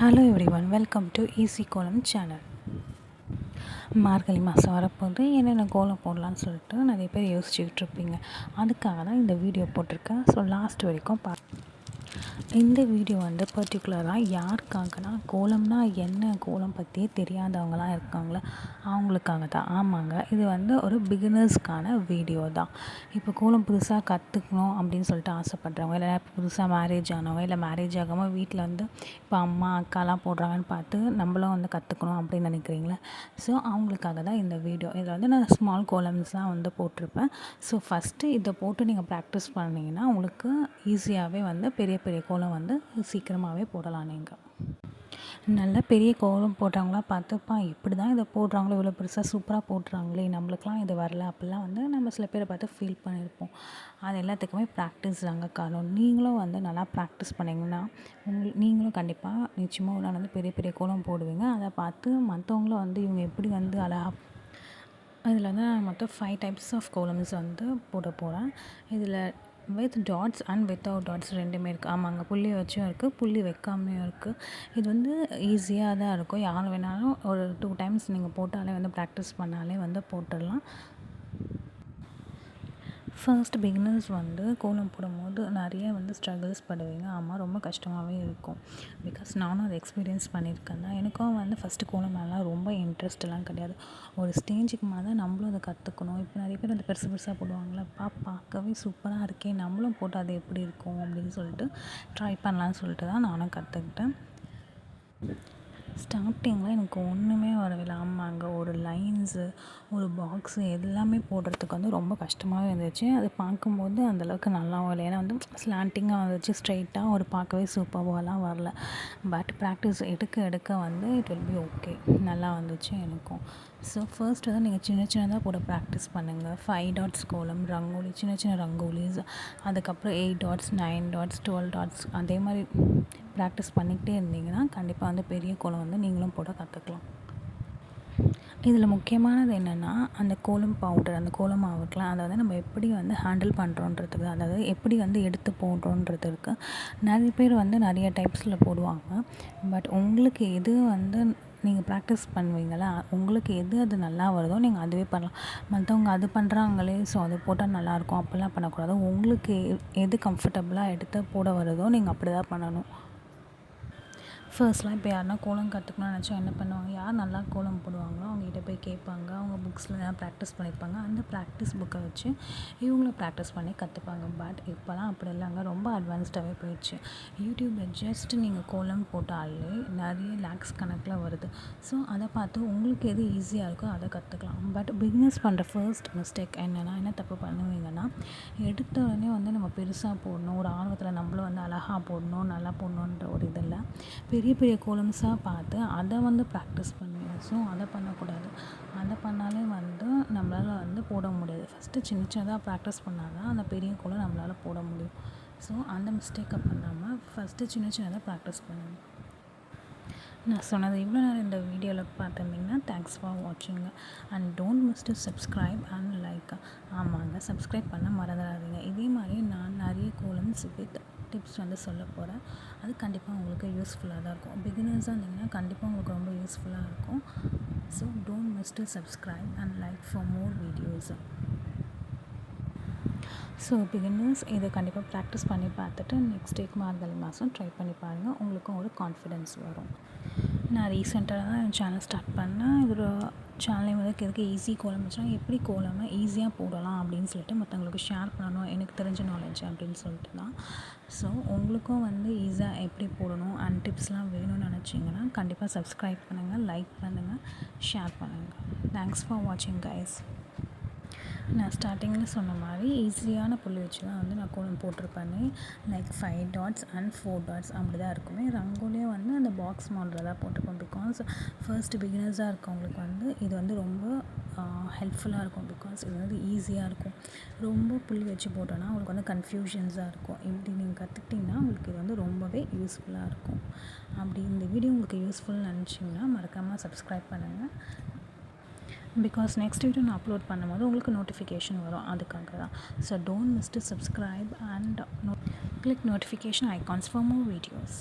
Hello everyone, welcome to Easy Kolam channel. மார்கழி மாதம் வரப்போது என்னென்ன கோலம் போடலான்னு சொல்லிட்டு நிறைய பேர் யோசிச்சுக்கிட்டு இருப்பீங்க. அதுக்காக தான் இந்த வீடியோ போட்டிருக்கேன். ஸோ லாஸ்ட் வரைக்கும் இந்த வீடியோ பர்டிகுலராக யாருக்காகனா கோலம்னா என்ன, கோலம் பற்றியே தெரியாதவங்களாம் இருக்காங்களே அவங்களுக்காக தான். ஆமாங்க, இது ஒரு பிகினர்ஸ்க்கான வீடியோ தான். இப்போ கோலம் புதுசாக கற்றுக்கணும் அப்படின்னு சொல்லிட்டு ஆசைப்பட்றவங்க, இல்லை புதுசாக மேரேஜ் ஆனவங்க, இல்லை மேரேஜ் ஆகாமல் வீட்டில் இப்போ அம்மா அக்காலாம் போடுறாங்கன்னு பார்த்து நம்மளும் கற்றுக்கணும் அப்படின்னு நினைக்கிறீங்களே, ஸோ அவங்களுக்காக தான் இந்த வீடியோ. இதில் நான் ஸ்மால் கோலம்ஸ் தான் போட்டிருப்பேன். ஸோ ஃபஸ்ட்டு இதை போட்டு நீங்கள் ப்ராக்டிஸ் பண்ணிங்கன்னா உங்களுக்கு ஈஸியாகவே பெரிய பெரிய கோலம் சீக்கிரமாகவே போடலாம். நீங்கள் நல்லா பெரிய கோலம் போடுறாங்களா பார்த்துப்பா, எப்படி தான் இதை போடுறாங்களோ, இவ்வளோ பெருசாக சூப்பராக போடுறாங்களே, நம்மளுக்குலாம் இது வரல அப்படிலாம் நம்ம சில பேரை பார்த்து ஃபீல் பண்ணியிருப்போம். அது எல்லாத்துக்குமே ப்ராக்டிஸ் தாங்க காரணம். நீங்களும் நல்லா ப்ராக்டிஸ் பண்ணிங்கன்னா நீங்களும் கண்டிப்பாக நிச்சயமாக ஒரு நாள் பெரிய பெரிய கோலம் போடுவீங்க. அதை பார்த்து மற்றவங்களும் இவங்க எப்படி அழகாக. இதில் நான் மொத்தம் 5 டைப்ஸ் ஆஃப் கோலம்ஸ் போட போகிறேன். இதில் with dots and without dots ரெண்டுமே இருக்குது. ஆமாங்க, புள்ளி வச்சும் இருக்குது, புள்ளி வைக்காமையும் இருக்குது. இது ஈஸியாக தான் இருக்கும். யார் வேணாலும் ஒரு 2 டைம்ஸ் நீங்கள் போட்டாலே ப்ராக்டிஸ் பண்ணாலே போட்டுடலாம். ஃபர்ஸ்ட் பிகினர்ஸ் கோலம் போடும்போது நிறைய ஸ்ட்ரகிள்ஸ் படுவீங்க. ஆமாம், ரொம்ப கஷ்டமாகவே இருக்கும். பிகாஸ் நானும் அதை எக்ஸ்பீரியன்ஸ் பண்ணியிருக்கேன் தான். எனக்கும் ஃபஸ்ட்டு கோலம் மேலாம் ரொம்ப இன்ட்ரெஸ்ட்லாம் கிடையாது. ஒரு ஸ்டேஜுக்கு மேலே தான் நம்மளும் அதை கற்றுக்கணும். இப்போ நிறைய பேர் பெருசு பெருசாக போடுவாங்களே, பார்க்கவே சூப்பராக இருக்கே, நம்மளும் போட்டு அது எப்படி இருக்கும் அப்படின்னு சொல்லிட்டு ட்ரை பண்ணலான்னு சொல்லிட்டு தான் நானும் கற்றுக்கிட்டேன். ஸ்டார்டிங்கில் எனக்கு ஒன்றுமே வரவில்லை. ஆமாங்க, ஒரு லைன்ஸு, ஒரு பாக்ஸு எல்லாமே போடுறதுக்கு ரொம்ப கஷ்டமாகவே இருந்துச்சு. அது பார்க்கும்போது அந்தளவுக்கு நல்லாவும் இல்லை. ஏன்னா ஸ்லாண்டிங்காக வந்துச்சு, ஸ்ட்ரைட்டாக ஒரு பார்க்கவே சூப்பராகலாம் வரல. பட் ப்ராக்டிஸ் எடுக்க எடுக்க இட் வில் பி ஓகே, நல்லா வந்துச்சு எனக்கும். ஸோ ஃபர்ஸ்ட் நீங்கள் சின்ன சின்னதாக போட ப்ராக்டிஸ் பண்ணுங்கள். 5 டாட்ஸ் கோலம், ரங்கோலி, சின்ன சின்ன ரங்கோலிஸ், அதுக்கப்புறம் 8 டாட்ஸ், 9 டாட்ஸ், 12 டாட்ஸ், அதே மாதிரி ப்ராக்டிஸ் பண்ணிக்கிட்டே இருந்தீங்கன்னா கண்டிப்பாக பெரிய கோலம் நீங்களும் போட கற்றுக்கலாம். இதில் முக்கியமானது என்னென்னா, அந்த கோலம் பவுடர், அந்த கோலம் மாவுக்கெலாம் அதை நம்ம எப்படி ஹேண்டில் பண்ணுறோன்றதுக்கு, அதாவது எப்படி எடுத்து போடுறோன்றதுக்கு. நிறைய பேர் நிறைய டைப்ஸில் போடுவாங்க. பட் உங்களுக்கு எது நீங்கள் ப்ராக்டிஸ் பண்ணுவீங்களா, உங்களுக்கு எது அது நல்லா வருதோ நீங்கள் அதுவே பண்ணலாம். மற்றவங்க அது பண்ணுறாங்களே ஸோ அது போட்டால் நல்லாயிருக்கும் அப்படிலாம் பண்ணக்கூடாது. உங்களுக்கு எது கம்ஃபர்டபுளாக எடுத்து போட வருதோ நீங்கள் அப்படி தான் பண்ணணும். ஃபர்ஸ்ட்லாம் இப்போ யாருனா கோலம் கற்றுக்கணும்னு நினச்சா என்ன பண்ணுவாங்க, யார் நல்லா கோலம் போடுவாங்களோ அவங்ககிட்ட போய் கேட்பாங்க. அவங்க புக்ஸில் ப்ராக்டிஸ் பண்ணியிருப்பாங்க. அந்த ப்ராக்டிஸ் புக்கை வச்சு இவங்களும் ப்ராக்டிஸ் பண்ணி கற்றுப்பாங்க. பட் இப்போலாம் அப்படி இல்லைங்க, ரொம்ப அட்வான்ஸ்டாகவே போயிடுச்சு. யூடியூப்பில் ஜஸ்ட் நீங்கள் கோலம் போட்டாலே நிறைய லேக்ஸ் கணக்கில் வருது. ஸோ அதை பார்த்து உங்களுக்கு எது ஈஸியாக இருக்கோ அதை கற்றுக்கலாம். பட் பிகினர்ஸ் பண்ணுற ஃபர்ஸ்ட் மிஸ்டேக் என்னென்னா, என்ன தப்பு பண்ணுவீங்கன்னா, எடுத்த உடனே நம்ம பெருசாக போடணும், ஒரு ஆர்வத்தில் நம்மளும் அழகாக போடணும், நல்லா போடணுன்ற ஒரு இதில் பெரிய பெரிய கோலம்ஸாக பார்த்து அதை ப்ராக்டிஸ் பண்ணுவேன். ஸோ அதை பண்ணக்கூடாது. அதை பண்ணாலே நம்மளால் போட முடியாது. ஃபஸ்ட்டு சின்ன சின்னதாக ப்ராக்டிஸ் பண்ணால் தான் அந்த பெரிய கோலம் நம்மளால் போட முடியும். ஸோ அந்த மிஸ்டேக்கை பண்ணாமல் ஃபஸ்ட்டு சின்ன சின்னதாக ப்ராக்டிஸ் பண்ணுங்கள். நான் சொன்னது இவ்வளோ நேரம் இந்த வீடியோவில் பார்த்துருந்தீங்கன்னா தேங்க்ஸ் ஃபார் வாட்சிங் and don't miss to subscribe and like. ஆமாங்க, சப்ஸ்கிரைப் பண்ண மறந்துடாதீங்க. இதே மாதிரி நான் நிறைய கோலம்ஸ் வித் டிப்ஸ் சொல்ல போகிறேன். அது கண்டிப்பாக உங்களுக்கு யூஸ்ஃபுல்லாக தான் இருக்கும். பிகினர்ஸாக இருந்தீங்கன்னா கண்டிப்பாக உங்களுக்கு ரொம்ப யூஸ்ஃபுல்லாக இருக்கும். So don't miss to subscribe and like for more videos. So beginners இதை கண்டிப்பாக ப்ராக்டிஸ் பண்ணி பார்த்துட்டு நெக்ஸ்ட் வீக் மார்கழி மாதம் ட்ரை பண்ணி பாருங்கள். உங்களுக்கும் ஒரு கான்ஃபிடென்ஸ் வரும். நான் ரீசெண்டாக தான் என் சேனல் ஸ்டார்ட் பண்ணேன். இதோட சேனலை எதுக்கு ஈஸி கோலம் வச்சுனா எப்படி கோலமாக ஈஸியாக போடலாம் அப்படின்னு சொல்லிட்டு மற்றவங்களுக்கு ஷேர் பண்ணணும், எனக்கு தெரிஞ்ச நாலேஜ் அப்படின்னு சொல்லிட்டு தான். ஸோ உங்களுக்கும் ஈஸியாக எப்படி போடணும் அண்ட் டிப்ஸ்லாம் வேணும்னு நினச்சிங்கன்னா கண்டிப்பாக சப்ஸ்கிரைப் பண்ணுங்கள், லைக் பண்ணுங்கள், ஷேர் பண்ணுங்கள். தேங்க்ஸ் ஃபார் வாட்சிங் கைஸ். நான் ஸ்டார்டிங்கில் சொன்ன மாதிரி ஈஸியான புள்ளி வச்சு தான் நான் கோலம் போட்டிருப்பேன். லைக் 5 டாட்ஸ் அண்ட் 4 டாட்ஸ் அப்படி தான் இருக்குமே. ரங்கோலியே அந்த பாக்ஸ் மாடலில் தான் போட்டிருப்பேன். பிகாஸ் ஃபர்ஸ்ட் பிகினர்ஸாக இருக்கவங்களுக்கு இது ரொம்ப ஹெல்ப்ஃபுல்லாக இருக்கும். பிகாஸ் இது ஈஸியாக இருக்கும். ரொம்ப புள்ளி வச்சு போட்டோன்னா உங்களுக்கு கன்ஃபியூஷன்ஸாக இருக்கும். இப்படி நீங்கள் கற்றுக்கிட்டிங்கன்னா உங்களுக்கு இது ரொம்பவே யூஸ்ஃபுல்லாக இருக்கும். அப்படி இந்த வீடியோ உங்களுக்கு யூஸ்ஃபுல்னு நினச்சிங்கன்னா மறக்காமல் சப்ஸ்கிரைப் பண்ணுங்கள். பிகாஸ் நெக்ஸ்ட் வீடியோ நான் அப்லோட் பண்ணும்போது உங்களுக்கு நோட்டிஃபிகேஷன் வரும், அதுக்காக தான். So don't miss to subscribe and click notification icons for more videos.